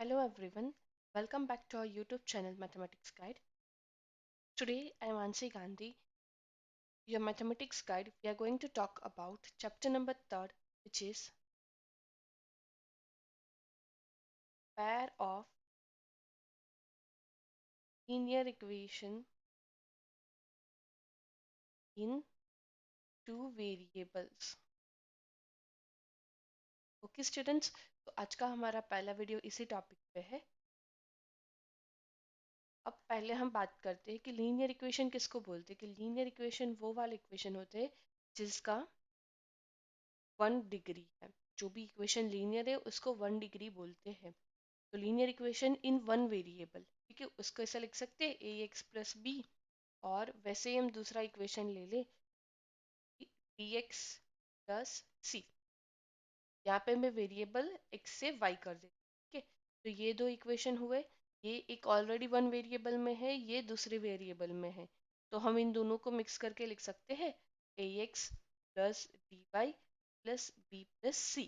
Hello everyone, welcome back to our YouTube channel Mathematics Guide. Today I am Ansi Gandhi, your mathematics guide. We are going to talk about chapter number 3, which is pair of linear equation in two variables. Okay students, तो आज का हमारा पहला video इसी topic पे है। अब पहले हम बात करते हैं कि लीनियर इक्वेशन किसको बोलते हैं। कि लीनियर इक्वेशन वो वाले इक्वेशन होते हैं जिसका 1 डिग्री है। जो भी इक्वेशन लीनियर है उसको 1 डिग्री बोलते हैं। तो linear equation in one variable, ठीक है, उसको ऐसा लिख सकते हैं ए एक्स प्लस बी। और वैसे ही हम दूसरा इक्वेशन ले ले डी एक्स प्लस सी। यहाँ पे मैं वेरिएबल एक्स से वाई कर देती हूँ, ठीक है। तो ये दो इक्वेशन हुए। ये एक ऑलरेडी वन वेरिएबल में है, ये दूसरे वेरिएबल में है। तो हम इन दोनों को मिक्स करके लिख सकते हैं A X plus D Y plus B plus C.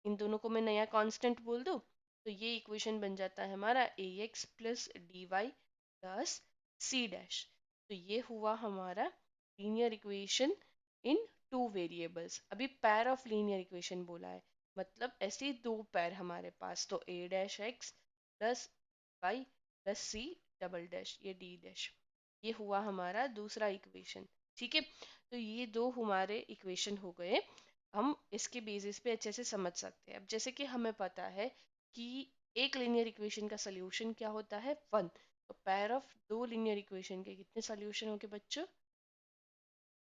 इन दोनों को मैं नया कांस्टेंट बोल दूँ तो ये इक्वेशन बन जाता है हमारा A X plus D Y plus C dash. तो ये हुआ हमारा linear equation in two variables. अभी पैर ऑफ लीनियर इक्वेशन बोला है, मतलब ऐसे दो पैर हमारे पास। तो a dash x plus y plus c double dash, ये डी डैश, ये हुआ हमारा दूसरा इक्वेशन। ठीक है, तो ये दो हमारे इक्वेशन हो गए। हम इसके बेसिस पे अच्छे से समझ सकते हैं। अब जैसे कि हमें पता है कि एक लीनियर इक्वेशन का सोल्यूशन क्या होता है, 1। तो पैर ऑफ दो लीनियर इक्वेशन के कितने सोल्यूशन होंगे बच्चों,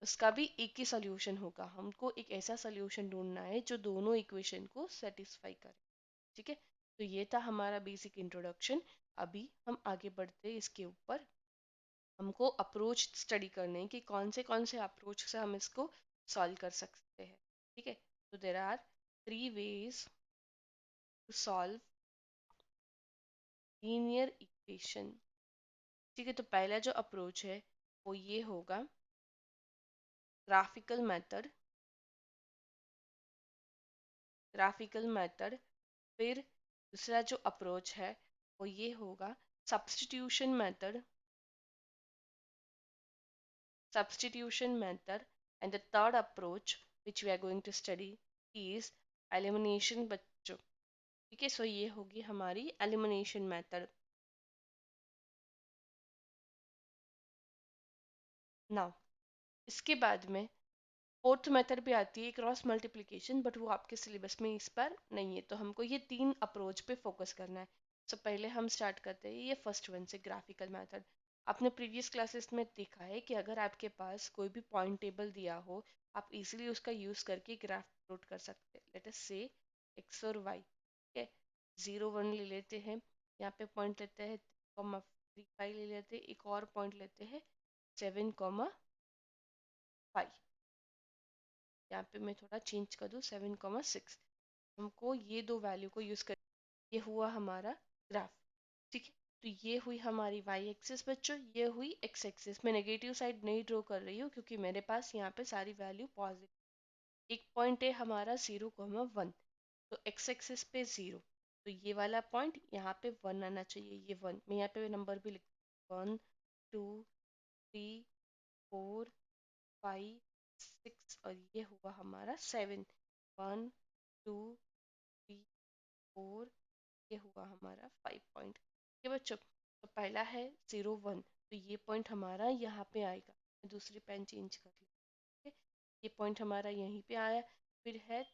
उसका भी एक ही सोल्यूशन होगा। हमको एक ऐसा सोल्यूशन ढूंढना है जो दोनों इक्वेशन को सेटिस्फाई करे। ठीक है, तो ये था हमारा बेसिक इंट्रोडक्शन। अभी हम आगे बढ़ते हैं इसके ऊपर। हमको अप्रोच स्टडी करने हैं कि कौन से अप्रोच से हम इसको सॉल्व कर सकते हैं। ठीक है, तो there are 3 ways to solve linear equation. ठीक है, तो पहला जो अप्रोच है वो ये होगा ग्राफिकल मेथड। Graphical method. फिर दूसरा जो अप्रोच है वो ये होगा substitution method. Substitution method, and the third approach which we are going to study is elimination बच्चों। ठीक है, सो ये होगी हमारी elimination method। नाउ इसके बाद में फोर्थ मेथड भी आती है क्रॉस मल्टीप्लिकेशन, बट वो आपके सिलेबस में इस पर नहीं है। तो हमको ये तीन अप्रोच पे फोकस करना है। सो पहले हम स्टार्ट करते हैं ये फर्स्ट वन से, ग्राफिकल मेथड। आपने प्रीवियस क्लासेस में देखा है कि अगर आपके पास कोई भी पॉइंट टेबल दिया हो, आप इजीली उसका यूज करके ग्राफ प्लॉट कर सकते हैं। लेट अस से एक्स और वाई, ठीक है। 0 1 ले लेते हैं, यहाँ पे पॉइंट लेते हैं 3 5 ले लेते हैं, एक और पॉइंट लेते हैं 7 5। यहाँ पे मैं थोड़ा चेंज कर दूँ 7 6। हमको ये दो वैल्यू को यूज कर, ये हुआ हमारा ग्राफ। ठीक है, तो ये हुई हमारी वाई एक्सिस बच्चों, ये हुई एक्स एक्सिस। मैं नेगेटिव साइड नहीं ड्रॉ कर रही हूँ क्योंकि मेरे पास यहाँ पे सारी वैल्यू पॉजिटिव। एक पॉइंट है हमारा 0 1, तो एक्स एक्सिस पे 0। तो ये वाला पॉइंट यहाँ पे 1 आना चाहिए, ये 1। मैं यहाँ पे नंबर भी लिख 1 2 3 4 5 6, और ये हुआ हमारा 7। 1 2 3 4, ये हुआ हमारा 5 पॉइंट। ठीक है बच्चों, तो पहला है 0 1, तो ये पॉइंट हमारा यहाँ पे आएगा। मैं दूसरी पेन चेंज कर ली। ठीक है, ये पॉइंट हमारा यहीं पे आया। फिर है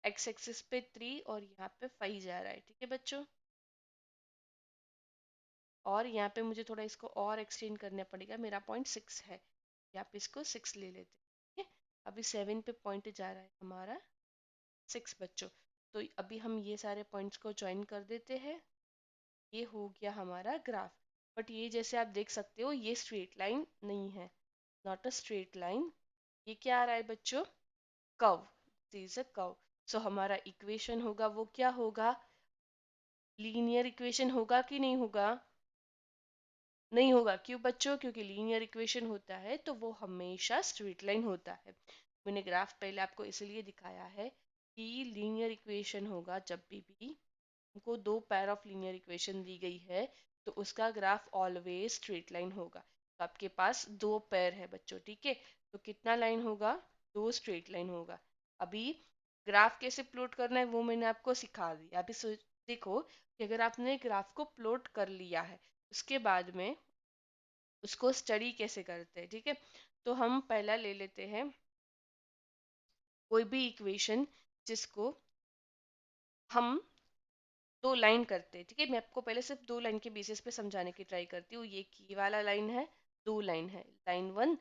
एक्स एक्सिस पे 3 और यहाँ पे 5 जा रहा है। ठीक है बच्चों, और यहाँ पे मुझे थोड़ा इसको और एक्सटेंड करना पड़ेगा। मेरा पॉइंट 6 है, यहाँ पे इसको 6 ले लेते हैं। ठीक है, अभी 7 पे पॉइंट जा रहा है हमारा 6 बच्चों। तो अभी हम ये सारे पॉइंट्स को ज्वाइन कर देते हैं। ये हो गया हमारा ग्राफ। बट ये जैसे आप देख सकते हो ये स्ट्रेट लाइन नहीं है, नॉट अ स्ट्रेट लाइन। ये क्या आ रहा है बच्चों, curve. This is a curve. So हमारा इक्वेशन होगा वो क्या होगा, लीनियर इक्वेशन होगा कि नहीं होगा, नहीं होगा। क्यों बच्चों, क्योंकि लीनियर इक्वेशन होता है तो वो हमेशा स्ट्रेट लाइन होता है। मैंने ग्राफ पहले आपको इसलिए दिखाया है कि लीनियर इक्वेशन होगा जब भी हमको दो पैर ऑफ लीनियर इक्वेशन दी गई है तो उसका ग्राफ ऑलवेज स्ट्रेट लाइन होगा। तो आपके पास दो पैर है बच्चों, ठीक है, तो कितना लाइन होगा, दो स्ट्रेट लाइन होगा। अभी ग्राफ कैसे प्लॉट करना है वो मैंने आपको सिखा दिया। अभी देखो कि अगर आपने ग्राफ को प्लॉट कर लिया है उसके बाद में उसको स्टडी कैसे करते हैं, ठीक है। तो हम पहला ले लेते हैं कोई भी इक्वेशन जिसको हम दो लाइन करते हैं, ठीक है। मैं आपको पहले सिर्फ दो लाइन के बेसिस पे समझाने की ट्राई करती हूँ। ये की वाला लाइन है, दो लाइन है, लाइन वन,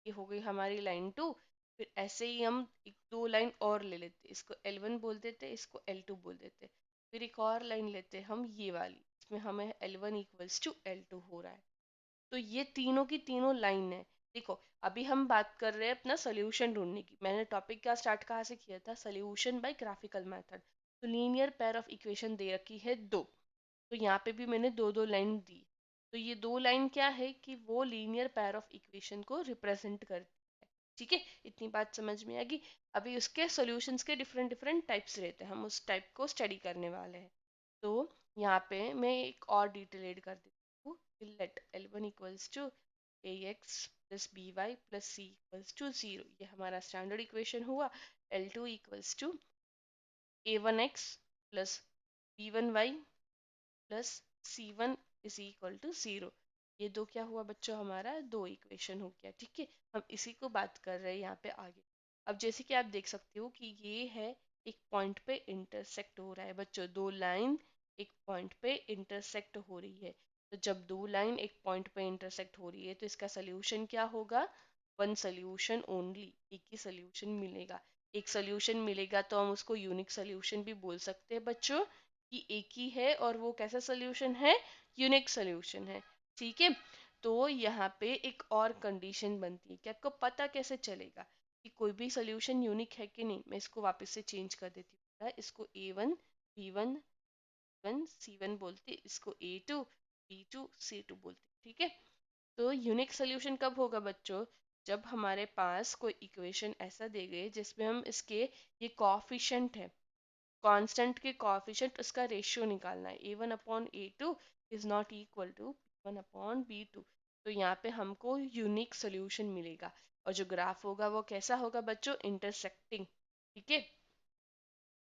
ये हो गई हमारी लाइन टू। फिर ऐसे ही हम एक दो लाइन और ले लेते हैं, इसको L1 बोल देते हैं, इसको L2 बोल देते हैं। फिर एक और लाइन लेते हैं हम ये वाली, इसमें हमें L1 इक्वल्स टू L2 हो रहा है। तो ये तीनों की तीनों लाइन है। देखो अभी हम बात कर रहे हैं अपना सोल्यूशन ढूंढने की। मैंने टॉपिक का स्टार्ट कहाँ से किया था, सोल्यूशन बाय ग्राफिकल मेथड। तो लीनियर पेयर ऑफ इक्वेशन दे रखी है दो, तो यहाँ पे भी मैंने दो दो लाइन दी। तो ये दो लाइन क्या है कि वो लीनियर पेयर ऑफ इक्वेशन को रिप्रेजेंट करती है, ठीक है। इतनी बात समझ में आएगी। अभी उसके सॉल्यूशंस के डिफरेंट डिफरेंट टाइप्स रहते हैं, हम उस टाइप को स्टडी करने वाले हैं। तो यहाँ पे मैं एक और डिटेल ऐड कर देती हूँ। Let L1 equals to ax plus b y plus c equals to 0, ये हमारा स्टैंडर्ड इक्वेशन हुआ। L2 equals to a1x plus b1y plus C1 is equal to 0। ये दो क्या हुआ बच्चों, हमारा दो इक्वेशन हो गया, ठीक है। हम इसी को बात कर रहे हैं यहाँ पे आगे। अब जैसे कि आप देख सकते हो कि ये है एक पॉइंट पे इंटरसेक्ट हो रहा है बच्चों, दो लाइन एक पॉइंट पे इंटरसेक्ट हो रही है। तो जब दो लाइन एक पॉइंट पे इंटरसेक्ट हो रही है तो इसका सोल्यूशन क्या होगा, वन सोल्यूशन ओनली, एक ही सोल्यूशन मिलेगा। एक सोल्यूशन मिलेगा तो हम उसको यूनिक सोल्यूशन भी बोल सकते हैं बच्चों, कि एक ही है और वो कैसा सोल्यूशन है, यूनिक सोल्यूशन है, ठीक है। तो यहाँ पे एक और कंडीशन बनती है कि आपको पता कैसे चलेगा कि कोई भी सोल्यूशन यूनिक है कि नहीं। मैं इसको वापस से चेंज कर देती हूँ, इसको A1 B1 वन C1 बोलते, इसको A2 B2 C2 बोलते, ठीक है। तो यूनिक सोल्यूशन कब होगा बच्चों, जब हमारे पास कोई इक्वेशन ऐसा दे गए जिसमें हम इसके ये कॉफिशेंट है, कांस्टेंट के कॉफिशेंट, उसका रेशियो निकालना है। A1/A2 is not equal to B1/B2। तो यहाँ पे हमको यूनिक सोल्यूशन मिलेगा। और जो ग्राफ होगा वो कैसा होगा बच्चों, इंटरसेक्टिंग, ठीक है।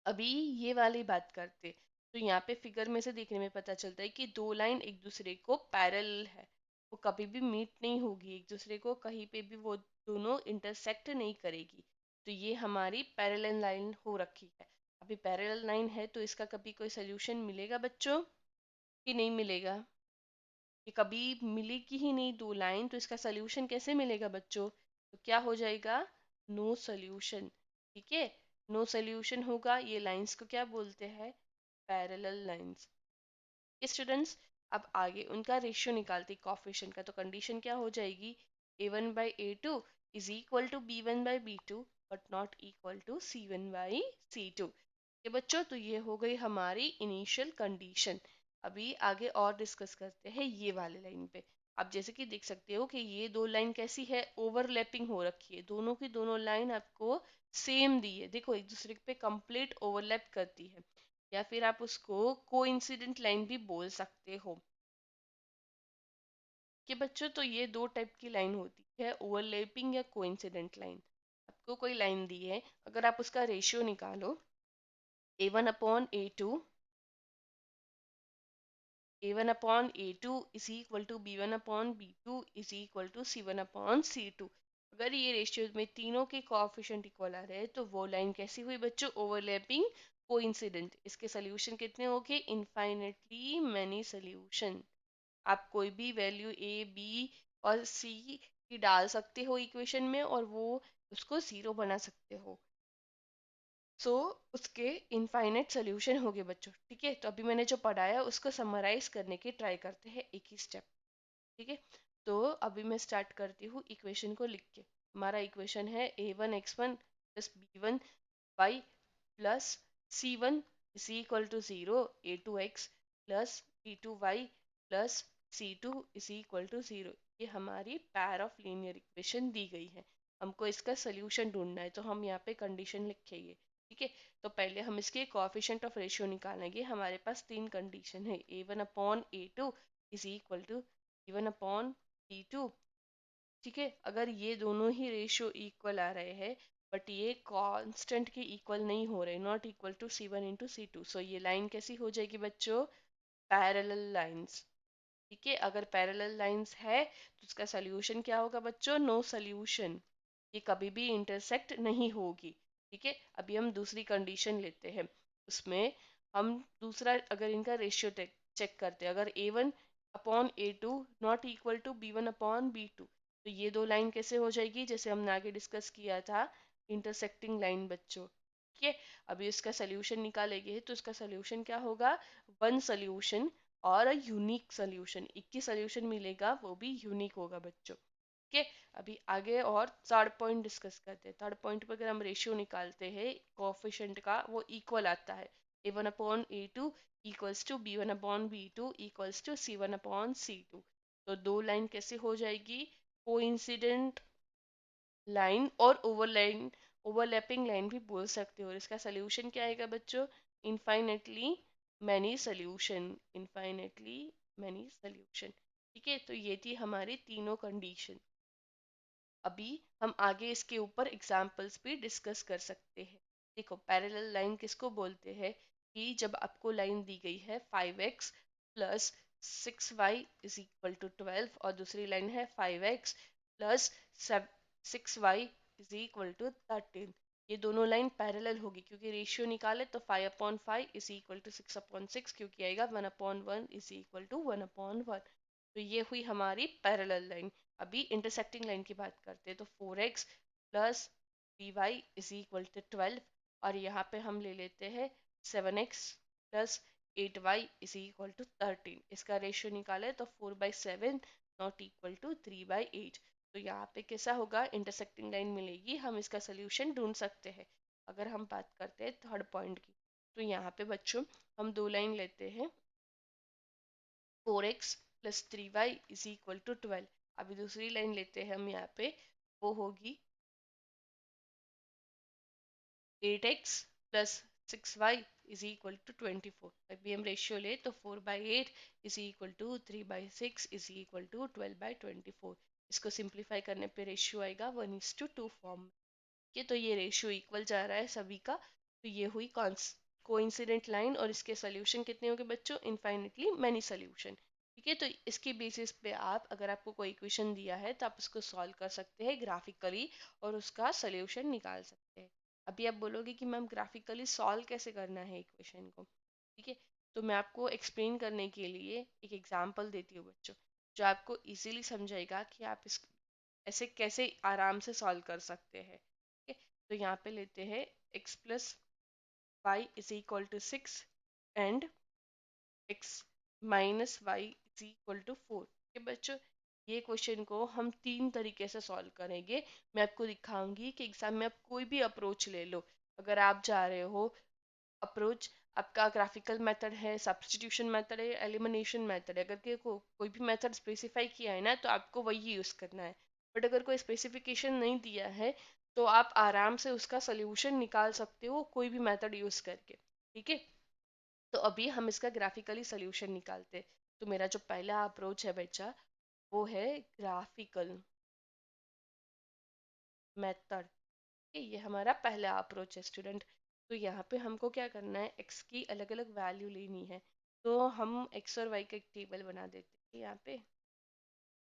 अभी ये वाली बात करते, तो यहाँ पे फिगर में से देखने में पता चलता है कि दो लाइन एक दूसरे को पैरेलल है, वो कभी भी मीट नहीं होगी एक दूसरे को, कहीं पे भी वो दोनों इंटरसेक्ट नहीं करेगी। तो ये हमारी पैरेलल लाइन हो रखी है। अभी पैरेलल लाइन है तो इसका कभी कोई सोल्यूशन मिलेगा बच्चों कि नहीं मिलेगा, ये कभी मिलेगी ही नहीं दो लाइन, तो इसका सोल्यूशन कैसे मिलेगा बच्चों, तो क्या हो जाएगा, नो सोल्यूशन, ठीक है। नो सोल्यूशन होगा, ये लाइंस को क्या बोलते हैं, पैरेलल लाइंस। स्टूडेंट्स अब आगे उनका रेशियो निकालते कॉफिशिएंट का, तो कंडीशन क्या हो जाएगी, A1/A2 is equal to B1/B2 but not equal to C1/C2। ये बच्चों तो ये हो गई हमारी इनिशियल कंडीशन। अभी आगे और डिस्कस करते हैं ये वाले लाइन पे। आप जैसे कि देख सकते हो कि ये दो लाइन कैसी है, ओवरलैपिंग हो रखी है, दोनों की दोनों लाइन आपको सेम दी है, देखो एक दूसरे पे कंप्लीट ओवरलैप करती है, या फिर आप उसको कोइंसिडेंट लाइन भी बोल सकते हो कि बच्चों। तो ये दो टाइप की लाइन होती है, ओवरलैपिंग या कोइंसिडेंट लाइन। आपको कोई लाइन दी है, अगर आप उसका रेशियो निकालो, A1/A2 A1/A2 is equal to B1/B2 is equal to C1/C2। अगर ये रेशियो में तीनों के कोएफिशिएंट इक्वल आ रहे हैं तो वो लाइन कैसी हुई बच्चों, ओवरलैपिंग कोइंसिडेंट। इसके सोल्यूशन कितने हो गए, इनफाइनेटली मैनी सोल्यूशन। आप कोई भी वैल्यू A B और C की डाल सकते हो इक्वेशन में और वो उसको जीरो बना सकते हो। सो उसके इनफाइनाइट सोल्यूशन हो गए बच्चों, ठीक है। तो अभी मैंने जो पढ़ाया उसको समराइज करने की ट्राई करते हैं एक ही स्टेप, ठीक है। तो अभी मैं स्टार्ट करती हूँ इक्वेशन को लिख के। हमारा इक्वेशन है A1x1 plus B1y plus C1 is equal to 0, A2x plus B2y plus C2 is equal to 0। ये हमारी पैर ऑफ लीनियर इक्वेशन दी गई है, हमको इसका सोल्यूशन ढूंढना है, तो हम यहाँ पे कंडीशन लिखेंगे। ठीक है। तो पहले हम इसके कोएफिशिएंट ऑफ रेशियो निकालेंगे। हमारे पास तीन कंडीशन है, a1/a2 is equal to b1/b2। ठीक है, अगर ये दोनों ही रेशियो इक्वल आ रहे हैं बट ये कांस्टेंट के इक्वल नहीं हो रहे, not equal to c1 into c2, so ये लाइन कैसी हो जाएगी बच्चों? Parallel lines. ठीक है, अगर पैरेलल लाइंस है तो उसका सोल्यूशन क्या होगा बच्चों? नो सोल्यूशन, ये कभी भी इंटरसेक्ट नहीं होगी। ठीक है, अभी हम दूसरी कंडीशन लेते हैं। उसमें हम दूसरा अगर इनका रेशियो चेक करते हैं, अगर a1/a2 not equal to b1/b2, तो ये दो लाइन कैसे हो जाएगी? जैसे हमने आगे डिस्कस किया था, इंटरसेक्टिंग लाइन बच्चों। ठीक है, अभी इसका सोल्यूशन निकालेंगे तो इसका सोल्यूशन क्या होगा? वन सोल्यूशन और अ यूनिक सोल्यूशन, एक ही सोल्यूशन मिलेगा, वो भी यूनिक होगा बच्चों। ठीक है, अभी आगे और थर्ड पॉइंट डिस्कस करते हैं। थर्ड पॉइंट पर अगर हम रेशियो निकालते हैं कोएफिशिएंट का, वो इक्वल आता है, a1/a2 equals to b1/b2 equals to c1/c2। तो दो लाइन कैसे हो जाएगी? कोइंसिडेंट लाइन और ओवरलैपिंग लाइन भी बोल सकते हो। और इसका सोल्यूशन क्या आएगा बच्चों? Infinitely many solution, infinitely many solution. ठीक है, तो ये थी हमारी तीनों कंडीशन। अभी हम आगे इसके ऊपर एग्जाम्पल्स भी डिस्कस कर सकते हैं। देखो, पैरेलल लाइन किसको बोलते हैं? कि जब आपको लाइन दी गई है 5x plus 6y is equal to 12 और दूसरी लाइन है 5x plus 6y is equal to 13, ये दोनों लाइन पैरेलल होगी क्योंकि रेशियो निकाले तो 5/5 इज इक्वल टू 6/6, क्योंकि आएगा 1/1 इज इक्वल टू 1/1। तो ये हुई हमारी पैरेलल लाइन। अभी इंटरसेक्टिंग लाइन की बात करते हैं, तो 4x plus 3y is equal to 12 और यहाँ पे हम ले लेते हैं 7x plus 8y is equal to 13। इसका रेशियो निकाले तो 4/7 नॉट इक्वल टू 3/8। तो यहाँ पे कैसा होगा? इंटरसेक्टिंग लाइन मिलेगी, हम इसका सोल्यूशन ढूंढ सकते हैं। अगर हम बात करते हैं थर्ड पॉइंट की, तो यहाँ पे बच्चों हम दो लाइन लेते हैं, 4x plus 3y is equal to 12। अभी दूसरी लाइन लेते हैं हम यहाँ पे, वो होगी 8x plus 6y is equal to 24। अभी हम रेशियो ले तो 4/8 is equal to 3/6 is equal to 12/24। इसको सिंप्लीफाई करने पे रेशियो आएगा 1:2 फॉर्म। ये तो ये रेशियो इक्वल जा रहा है सभी का, तो ये हुई कोइंसिडेंट लाइन और इसके सोल्यूशन कितने होंगे बच्चों? इनफाइनिटली मैनी सोल्यूशन। ठीक है, तो इसके बेसिस पे आप, अगर आपको कोई इक्वेशन दिया है तो आप उसको सॉल्व कर सकते हैं ग्राफिकली और उसका सोल्यूशन निकाल सकते हैं। अभी आप बोलोगे कि मैम ग्राफिकली सॉल्व कैसे करना है इक्वेशन को? ठीक है, तो मैं आपको एक्सप्लेन करने के लिए एक एग्जांपल देती हूँ बच्चों, जो आपको इजीली समझाएगा कि आप इस ऐसे कैसे आराम से सॉल्व कर सकते हैं। ठीक है, तो यहाँ पे लेते हैं x plus y is equal to 6 and x minus y is equal to 4। ठीक है बच्चों, ये क्वेश्चन को हम तीन तरीके से सॉल्व करेंगे। मैं आपको दिखाऊंगी कि एग्जाम में आप कोई भी अप्रोच ले लो। अगर आप जा रहे हो अप्रोच, आपका ग्राफिकल मेथड है, सब्स्टिट्यूशन मेथड है, एलिमिनेशन मेथड है, अगर कोई भी मेथड स्पेसिफाई किया है ना तो आपको वही यूज करना है। बट अगर कोई स्पेसिफिकेशन नहीं दिया है तो आप आराम से उसका सोल्यूशन निकाल सकते हो कोई भी मेथड यूज करके। ठीक है, तो अभी हम इसका ग्राफिकली सोल्यूशन निकालते हैं। तो मेरा जो पहला अप्रोच है बच्चा, वो है ग्राफिकल मेथड। ये हमारा पहला अप्रोच है स्टूडेंट। तो यहाँ पे हमको क्या करना है, x की अलग अलग वैल्यू लेनी है। तो हम x और y का एक टेबल बना देते हैं। यहाँ पे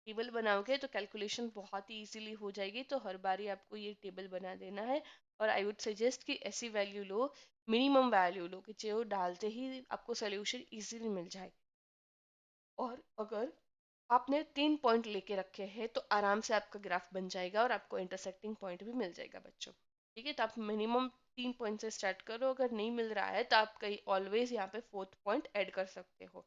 टेबल बनाओगे तो कैलकुलेशन बहुत ही इजीली हो जाएगी, तो हर बारी आपको ये टेबल बना देना है। और आई वुड सजेस्ट कि ऐसी वैल्यू लो, मिनिमम वैल्यू लो, कि जो डालते ही आपको सोल्यूशन इजीली मिल जाए। और अगर आपने 3 पॉइंट लेके रखे हैं तो आराम से आपका ग्राफ बन जाएगा और आपको इंटरसेक्टिंग पॉइंट भी मिल जाएगा बच्चों। ठीक है, तो आप मिनिमम 3 पॉइंट से स्टार्ट करो, अगर नहीं मिल रहा है तो आप कहीं ऑलवेज यहाँ पे फोर्थ पॉइंट ऐड कर सकते हो।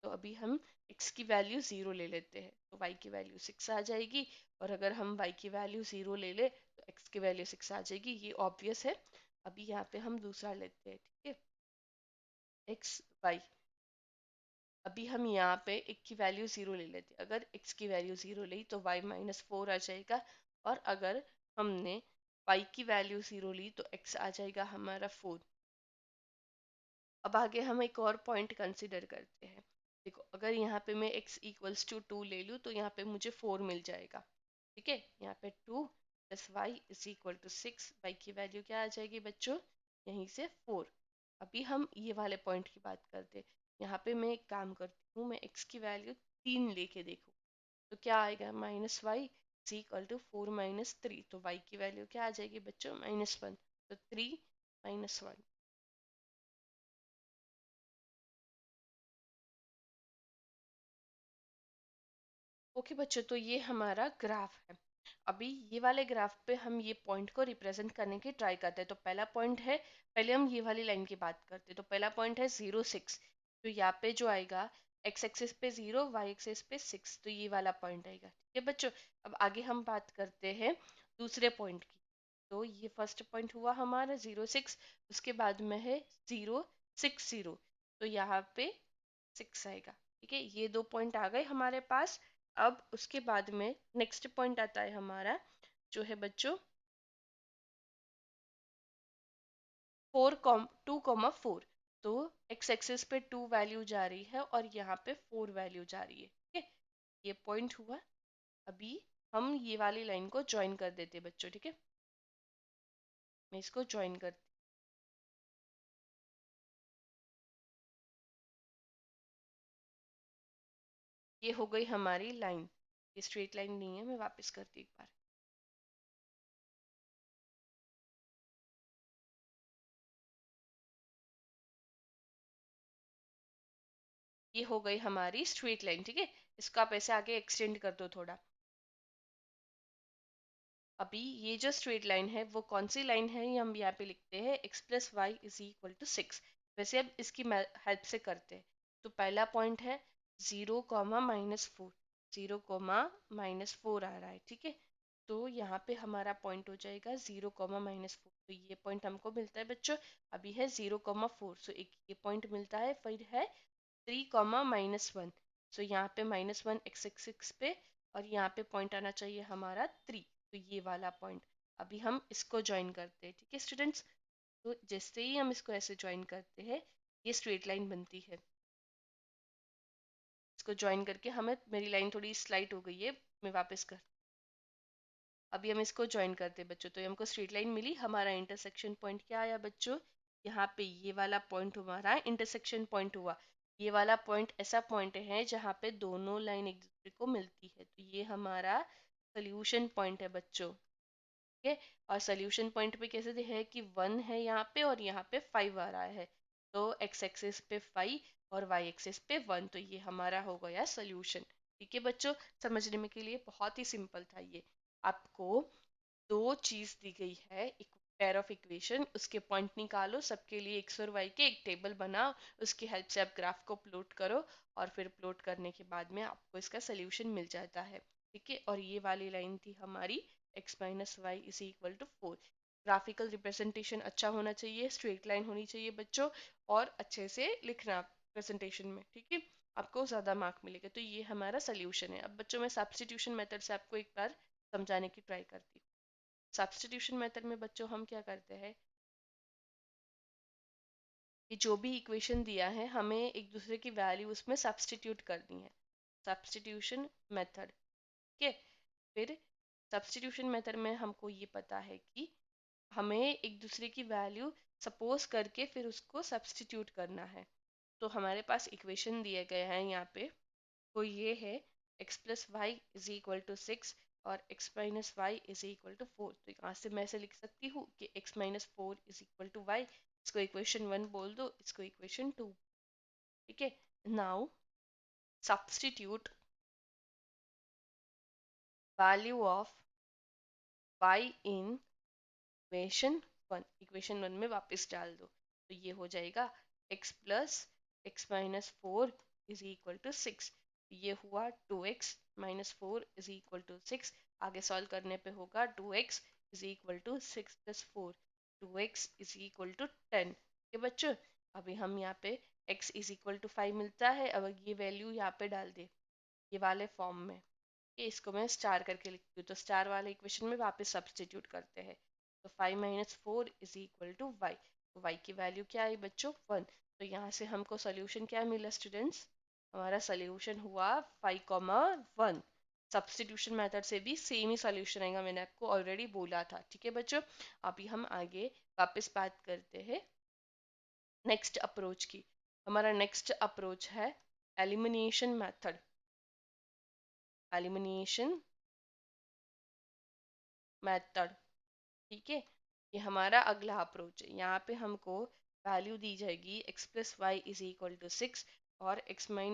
तो अभी हम x की वैल्यू 0 ले लेते हैं तो y की वैल्यू 6 आ जाएगी। और अगर हम y की वैल्यू 0 ले ले तो x की वैल्यू 6 आ जाएगी, ये ऑब्वियस है। अभी यहाँ पे हम दूसरा लेते हैं। ठीक है, x y, अभी हम यहाँ पे x की वैल्यू 0 ले लेते हैं। अगर x की वैल्यू 0 ली तो y -4 आ जाएगा। और अगर हमने y की वैल्यू 0 ली तो x आ जाएगा हमारा 4। अब आगे हम एक और पॉइंट कंसिडर करते हैं। देखो अगर यहाँ पे मैं x इक्वल्स टू 2 ले लूँ तो यहाँ पे मुझे 4 मिल जाएगा। ठीक है, यहाँ पे 2 plus y is equal to 6, y की वैल्यू क्या आ जाएगी बच्चों, यहीं से 4। अभी हम ये वाले पॉइंट की बात करते हैं। यहाँ पे मैं एक काम करती हूँ, मैं x की वैल्यू 3 लेके देखूँ तो क्या आएगा, minus y is equal to 4 minus 3, तो y की वैल्यू क्या आ जाएगी बच्चों, -1, तो 3 -1। ओके बच्चों, तो ये हमारा ग्राफ है। अभी ये वाले ग्राफ पे हम ये पॉइंट को रिप्रेजेंट करने की ट्राई करते हैं। तो पहला पॉइंट है, पहले हम ये वाली लाइन की बात करते हैं। तो पहला पॉइंट है 0 6, तो यहाँ पे जो आएगा x एक्सिस पे 0, y एक्सिस पे 6, तो ये वाला पॉइंट आएगा। ठीक है बच्चों, अब आगे हम बात करते हैं दूसरे पॉइंट की। तो ये फर्स्ट पॉइंट हुआ हमारा 0 6, उसके बाद में है 0 6 0, तो यहाँ पे 6 आएगा। ठीक है, ये दो पॉइंट आ गए हमारे पास। अब उसके बाद में नेक्स्ट पॉइंट आता है हमारा, जो है बच्चों 2 4, तो x एक्सिस पे 2 वैल्यू जा रही है और यहाँ पे 4 वैल्यू जा रही है। ठीक है, ये पॉइंट हुआ। अभी हम ये वाली लाइन को ज्वाइन कर देते हैं बच्चों। ठीक है, मैं इसको ज्वाइन कर, ये हो गई हमारी लाइन। ये स्ट्रेट लाइन नहीं है, मैं वापस करती हूँ एक बार। ये हो गई हमारी स्ट्रेट लाइन। ठीक है, इसको आप ऐसे आगे एक्सटेंड कर दो थोड़ा। अभी ये जो स्ट्रेट लाइन है वो कौन सी लाइन है, ये हम यहाँ पे लिखते हैं x plus y is equal to 6। वैसे अब इसकी हेल्प से करते हैं। तो पहला पॉइंट है 0, -4, 0, -4 आ रहा है। ठीक है, तो यहाँ पे हमारा पॉइंट हो जाएगा 0, -4, तो ये पॉइंट हमको मिलता है बच्चों। अभी है 0, 4, सो एक ये पॉइंट मिलता है। फिर है 3, -1, सो यहाँ पे -1 एक्स एक्सिस पे, और यहाँ पे पॉइंट आना चाहिए हमारा 3, तो ये वाला पॉइंट। अभी हम इसको ज्वाइन करते हैं। ठीक है स्टूडेंट्स, तो जैसे ही हम इसको ऐसे ज्वाइन करते हैं ये स्ट्रेट लाइन बनती है। इसको ज्वाइन करके हमें, मेरी लाइन थोड़ी स्लाइड हो गई है, मैं वापस कर, अभी हम इसको ज्वाइन करते हैं बच्चों। तो हमको स्ट्रेट लाइन मिली। हमारा इंटरसेक्शन पॉइंट क्या आया बच्चों, यहाँ पे ये वाला पॉइंट हमारा इंटरसेक्शन पॉइंट हुआ। ये वाला पॉइंट ऐसा पॉइंट है जहाँ पे दोनों लाइन एक दूसरे को मिलती है, तो ये हमारा सोल्यूशन पॉइंट है बच्चों। ठीक है, और सोल्यूशन पॉइंट पे कैसे है कि 1 है यहाँ पे और यहाँ पे 5 आ रहा है, तो x एक्सिस पे 5 और y एक्सिस पे 1, तो ये हमारा हो गया सोल्यूशन। ठीक है बच्चों, समझने में के लिए बहुत ही सिंपल था ये। आपको दो चीज दी गई है, एक पेयर ऑफ इक्वेशन, उसके पॉइंट निकालो, सबके लिए एक्स और वाई के एक टेबल बनाओ, उसकी हेल्प से आप ग्राफ को प्लॉट करो, और फिर प्लॉट करने के बाद में आपको इसका सोल्यूशन मिल जाता है। ठीक है, और ये वाली लाइन थी हमारी x - y = 4। ग्राफिकल रिप्रेजेंटेशन अच्छा होना चाहिए, स्ट्रेट लाइन होनी चाहिए बच्चों, और अच्छे से लिखना प्रेजेंटेशन में। ठीक है, आपको ज्यादा मार्क मिलेगा। तो ये हमारा सोल्यूशन है। अब बच्चों मैं सब्स्टिट्यूशन मेथड से आपको एक बार समझाने की ट्राई करती हूँ। सब्स्टिट्यूशन मेथड में बच्चों हम क्या करते हैं, कि जो भी इक्वेशन दिया है हमें एक दूसरे की वैल्यू उसमें सब्स्टिट्यूट करनी है। Substitution method. ठीक है, फिर सब्स्टिट्यूशन मेथड में हमको ये पता है कि हमें एक दूसरे की वैल्यू सपोज करके फिर उसको सब्स्टिट्यूट करना है। तो हमारे पास इक्वेशन दिए गए हैं यहाँ पे, वो ये है x + y = 6 और x - y = 4। तो यहाँ से मैं ऐसे लिख सकती हूँ कि x - 4 = y, इसको इक्वेशन 1 बोल दो, इसको इक्वेशन 2। ठीक है, now substitute value of y in equation 1 में वापस डाल दो, तो ये हो जाएगा x + x - 4 = 6। ये हुआ 2x - 4 = 6। आगे सॉल्व करने पे होगा 2x = 6 + 4, 2x = 10। ये बच्चों, अभी हम यहाँ पे x = 5 मिलता है, अब ये वैल्यू यहाँ पे डाल दे ये वाले फॉर्म में। ये इसको मैं स्टार करके लिखती हूँ, तो स्टार वाले इक्वेशन में वापस सब्स्टिट्यूट करते हैं। तो 5 - 4 = y। तो y की वैल्यू क्या आई बच्चों 1। तो यहाँ से हमको सोल्यूशन क्या मिला स्टूडेंट्स, हमारा सोल्यूशन हुआ 5, 1। सब्स्टिट्यूशन मेथड से भी सेम ही सोल्यूशन आएगा, मैंने आपको ऑलरेडी बोला था। ठीक है बच्चों, अभी हम आगे वापस बात करते हैं नेक्स्ट अप्रोच की। हमारा नेक्स्ट अप्रोच है एलिमिनेशन मेथड। एलिमिनेशन मेथड, ठीक है, ये हमारा अगला अप्रोच है। यहाँ पे हमको वैल्यू दी जाएगी x+y = 6 और x-y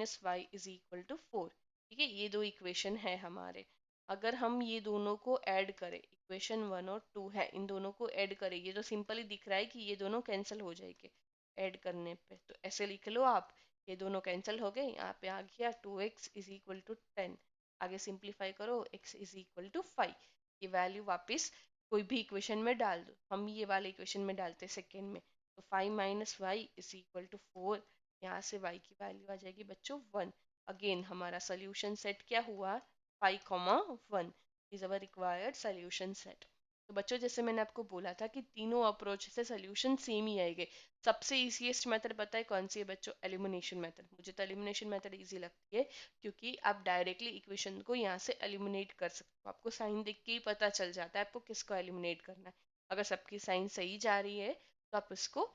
= 4। ठीक है, ये दो इक्वेशन है हमारे। अगर हम ये दोनों को ऐड करें, इक्वेशन 1 और 2 है, इन दोनों को ऐड करें, ये तो सिंपली दिख रहा है कि ये दोनों कैंसिल हो जाएंगे ऐड करने पे, तो ऐसे लिख लो आप, ये दोनों कैंसिल हो गए, यहाँ पे आ गया 2x = 10। आगे सिंप्लीफाई करो, x = 5। ये वैल्यू वापस कोई भी इक्वेशन में डाल दो, हम ये वाले इक्वेशन में डालते हैं सेकेंड में, तो 5 - y = 4। यहाँ से y की वैल्यू आ जाएगी बच्चों 1। अगेन हमारा सोल्यूशन सेट क्या हुआ 5, 1 is our required solution set. तो बच्चों जैसे मैंने आपको बोला था कि तीनों अप्रोच से सोल्यूशन सेम ही आएंगे। सबसे इजीएस्ट मेथड पता है कौन सी है बच्चों, एलिमिनेशन मेथड। मुझे तो एलिमिनेशन मेथड इजी लगती है क्योंकि आप डायरेक्टली इक्वेशन को यहाँ से एलिमिनेट कर सकते हो, आपको साइन देख के ही पता चल जाता है आपको किसको एलिमिनेट करना है। अगर सबकी साइन सही जा रही है तो आप इसको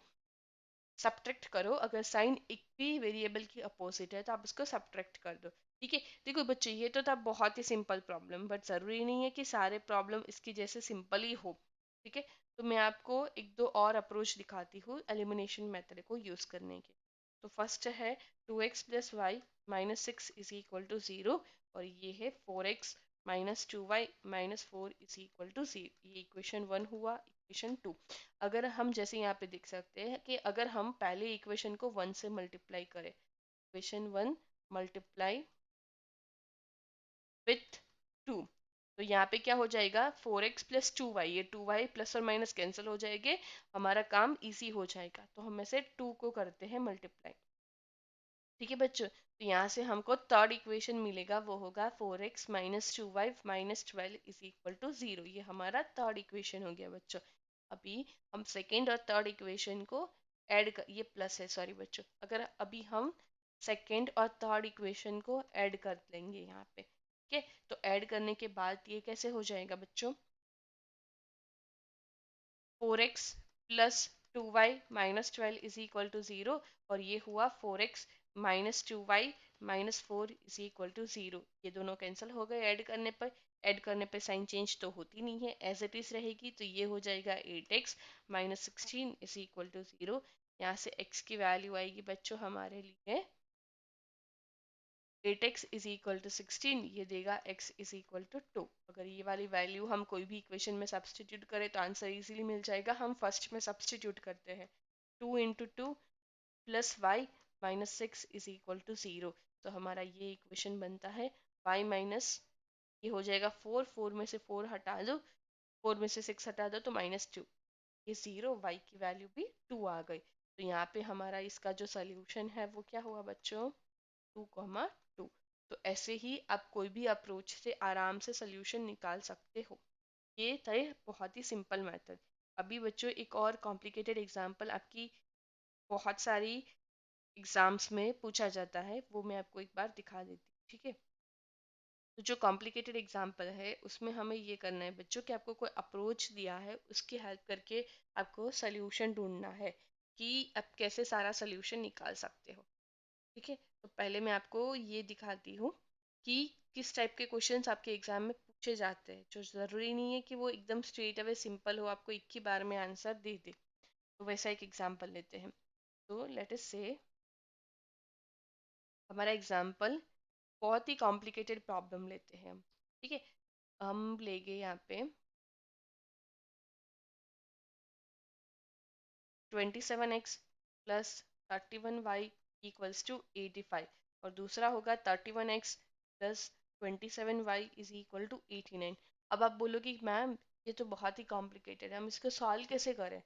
सब्ट्रैक्ट करो, अगर साइन एक भी वेरिएबल की अपोजिट है तो आप उसको सब्ट्रैक्ट कर दो। ठीक है, देखो बच्चे ये तो था बहुत ही सिंपल प्रॉब्लम, बट जरूरी नहीं है कि सारे प्रॉब्लम इसकी जैसे सिंपल ही हो। ठीक है, तो मैं आपको एक दो और अप्रोच दिखाती हूँ एलिमिनेशन मेथड को यूज करने के। तो फर्स्ट है 2x + y - 6 = 0 और ये है 4x - 2y - 4 = 0। ये इक्वेशन 1 हुआ। इक्वेशन 2, अगर हम जैसे यहाँ पे देख सकते हैं कि अगर हम पहले इक्वेशन को 1 से मल्टीप्लाई करें, इक्वेशन 1 मल्टीप्लाई विथ 2, तो यहाँ पे क्या हो जाएगा 4x + 2y, ये 2y प्लस और माइनस कैंसिल हो जाएंगे, हमारा काम इजी हो जाएगा। तो हम ऐसे 2 को करते हैं मल्टीप्लाई। ठीक है बच्चों, तो यहाँ से हमको थर्ड इक्वेशन मिलेगा, वो होगा 4x - 2y - 12 = 0। ये हमारा थर्ड इक्वेशन हो गया बच्चों। अभी हम सेकेंड और थर्ड इक्वेशन को ऐड कर, ये प्लस है सॉरी बच्चों, अगर अभी हम सेकेंड और थर्ड इक्वेशन को ऐड कर लेंगे यहाँ पे। ठीक है, तो ऐड करने के बाद ये कैसे हो जाएगा बच्चों, 4x + 2y - 12 = 0 और ये हुआ 4x - 2y - 4 = 0। ये दोनों कैंसिल हो गए ऐड करने पर। ऐड करने पे साइन चेंज तो होती नहीं है, एज इट इज रहेगी, तो ये हो जाएगा 8x - 16 = 0। यहाँ से x की वैल्यू आएगी बच्चों हमारे लिए 8x = 16, ये देगा x = 2। अगर ये वाली वैल्यू हम कोई भी इक्वेशन में सब्सटीट्यूट करें तो आंसर इजीली मिल जाएगा। हम फर्स्ट में सब्सटीट्यूट करते हैं, 2 × 2 + y - 6 = 0। तो हमारा ये इक्वेशन बनता है y माइनस, ये हो जाएगा 4, 4 में से 4 हटा दो, 4 में से 6 हटा दो तो -2, ये 0, y की वैल्यू भी 2 आ गई। तो यहाँ पे हमारा इसका जो सोल्यूशन है वो क्या हुआ बच्चों 2, 2। तो ऐसे ही आप कोई भी अप्रोच से आराम से सोल्यूशन निकाल सकते हो। ये थे बहुत ही सिंपल मेथड। अभी बच्चों एक और कॉम्प्लिकेटेड एग्जांपल आपकी बहुत सारी एग्जाम्स में पूछा जाता है, वो मैं आपको एक बार दिखा देती हूँ। ठीक है, तो जो कॉम्प्लिकेटेड एग्जांपल है उसमें हमें ये करना है बच्चों कि आपको कोई अप्रोच दिया है, उसकी हेल्प करके आपको सोल्यूशन ढूंढना है कि आप कैसे सारा सोल्यूशन निकाल सकते हो। ठीक है, तो पहले मैं आपको ये दिखाती हूँ कि किस टाइप के क्वेश्चंस आपके एग्जाम में पूछे जाते हैं, जो ज़रूरी नहीं है कि वो एकदम स्ट्रेट अवे सिंपल हो, आपको एक ही बार में आंसर दे दे। तो वैसा एक एग्जांपल लेते हैं। तो लेट अस से हमारा एग्जांपल बहुत ही कॉम्प्लिकेटेड प्रॉब्लम लेते हैं हम। ठीक है, हम लेंगे यहाँ पे 27x प्लस 31y = 85 और दूसरा होगा 31x प्लस 27y = 89। अब आप बोलोगे मैम ये तो बहुत ही कॉम्प्लिकेटेड है, हम इसको सॉल्व कैसे करें।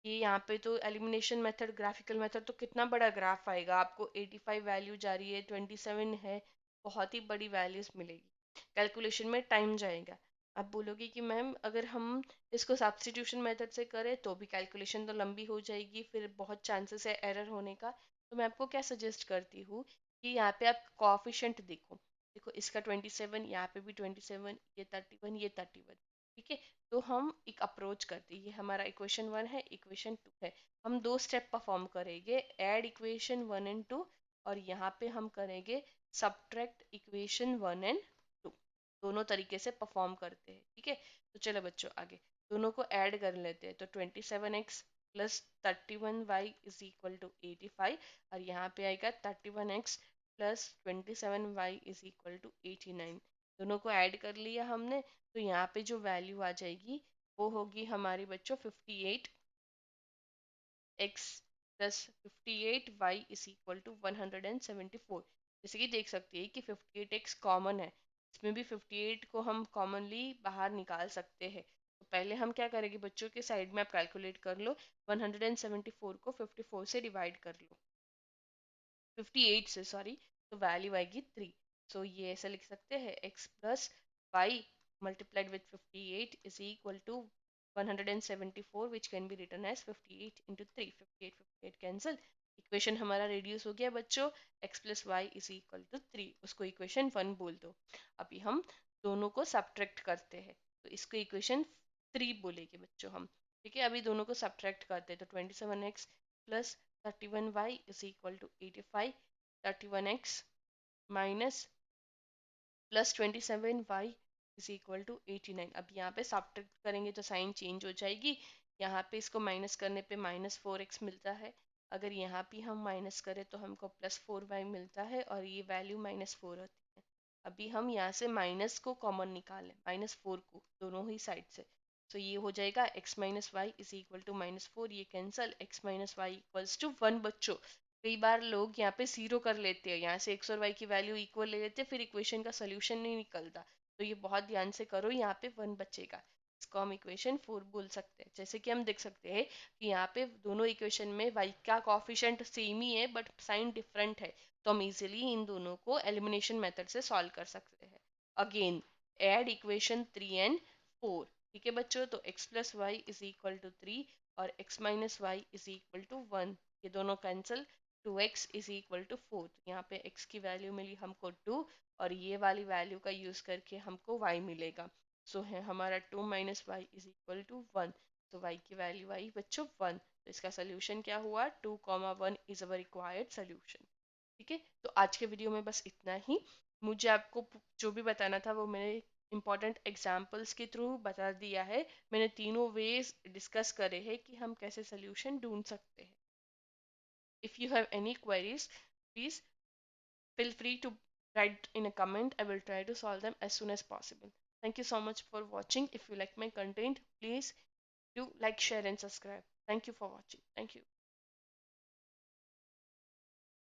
ये यहाँ पे तो एलिमिनेशन मेथड, ग्राफिकल मेथड, तो कितना बड़ा ग्राफ आएगा, आपको 85 वैल्यू जा रही है, 27 है, बहुत ही बड़ी वैल्यूज मिलेगी, कैलकुलेशन में टाइम जाएगा। आप बोलोगे कि मैम अगर हम इसको सब्स्टिट्यूशन मेथड से करें तो भी कैलकुलेशन तो लंबी हो जाएगी, फिर बहुत चांसेस है एरर होने का। तो मैं आपको क्या सजेस्ट करती हूँ कि यहाँ पे आप कोएफिशिएंट देखो। देखो इसका 27, यहाँ पे भी 27, ये 31, ये 31। ठीक है, तो हम एक अप्रोच करते हैं। ये हमारा इक्वेशन 1 है, इक्वेशन 2 है। हम दो स्टेप परफॉर्म करेंगे, ऐड इक्वेशन 1 एंड 2, और यहाँ पे हम करेंगे सब्ट्रैक्ट इक्वेशन 1 एंड 2। दोनों तरीके से परफॉर्म करते हैं। ठीक है, तो चलो बच्चों आगे दोनों को ऐड कर लेते हैं। तो 27x plus 31y is equal to 85, और यहाँ पे आएगा 31x plus 27y is equal to 89। दोनों को ऐड कर लिया हमने, तो यहाँ पे जो वैल्यू आ जाएगी वो होगी हमारी बच्चों 58x plus 58y is equal to 174। जैसे कि देख सकते हैं कि 58x कॉमन है, इसमें भी 58 को हम कॉमनली बाहर निकाल सकते हैं। तो पहले हम क्या करेंगे बच्चों के साइड में आप कैलकुलेट कर लो, 174 को 54 से डिवाइड कर लो, 58 से सॉरी, तो वैल्यू आएगी 3। सो ये ऐसा लिख सकते हैं x plus y multiplied with 58 is equal to 174 which can be written as 58 into 3, 58 cancel. Equation हमारा रिड्यूस हो गया बच्चों, x plus y is equal to 3, उसको इक्वेशन 1 बोल दो। अभी हम दोनों को सब्ट्रैक्ट करते हैं, तो इसको इक्वेशन 3 बोलेंगे बच्चों हम। ठीक है, अभी दोनों को सब्ट्रैक्ट करते हैं। तो 27x plus 31y is equal to 85, 31x minus plus 27y is equal to 89। अब यहाँ पे सब्ट्रैक्ट करेंगे तो साइन चेंज हो जाएगी। यहाँ पे इसको माइनस करने पे -4x मिलता है, अगर यहाँ पे हम माइनस करें तो हमको +4y मिलता है, और ये वैल्यू -4 होती है। अभी हम यहाँ से माइनस को कॉमन निकालें, -4 को दोनों ही साइड से। तो ये हो जाएगा x minus y is equal to -4, ये cancel, x minus y equals to 1 बच्चों। कई बार लोग यहाँ पे जीरो कर लेते हैं, यहाँ से x और y की वैल्यू इक्वल ले लेते हैं, फिर इक्वेशन का सोल्यूशन नहीं निकलता। तो ये बहुत ध्यान से करो, यहाँ पे 1 बचेगा, इसको हम इक्वेशन 4 बोल सकते हैं। जैसे कि हम देख सकते हैं कि यहाँ पे दोनों इक्वेशन में y का कॉफिशिएंट सेम ही है बट साइन डिफरेंट है, तो हम इजिली इन दोनों को एलिमिनेशन मेथड से सॉल्व कर सकते हैं। Again add equation 3 and 4। ठीक है बच्चों, तो x plus y is equal to 3 और x minus y is equal to 1, ये दोनों cancel, 2x is equal to 4। तो यहाँ पे x की वैल्यू मिली हमको 2, और ये वाली वैल्यू का यूज करके हमको y मिलेगा। सो है हमारा 2 minus y is equal to 1। तो y की वैल्यू आई बच्चों 1। तो इसका सोल्यूशन क्या हुआ, 2, 1 इज अवर रिक्वायर्ड सोल्यूशन। ठीक है, तो आज के वीडियो में बस इतना ही। मुझे आपको जो भी बताना था वो मैंने इंपॉर्टेंट एग्जाम्पल्स के थ्रू बता दिया है। मैंने तीनों वेज डिस्कस करे हैं कि हम कैसे सोल्यूशन ढूंढ सकते हैं। If you have any queries please feel free to write in a comment. I will try to solve them as soon as possible. Thank you so much for watching. If you like my content, please do like, share, and subscribe. Thank you for watching. Thank you.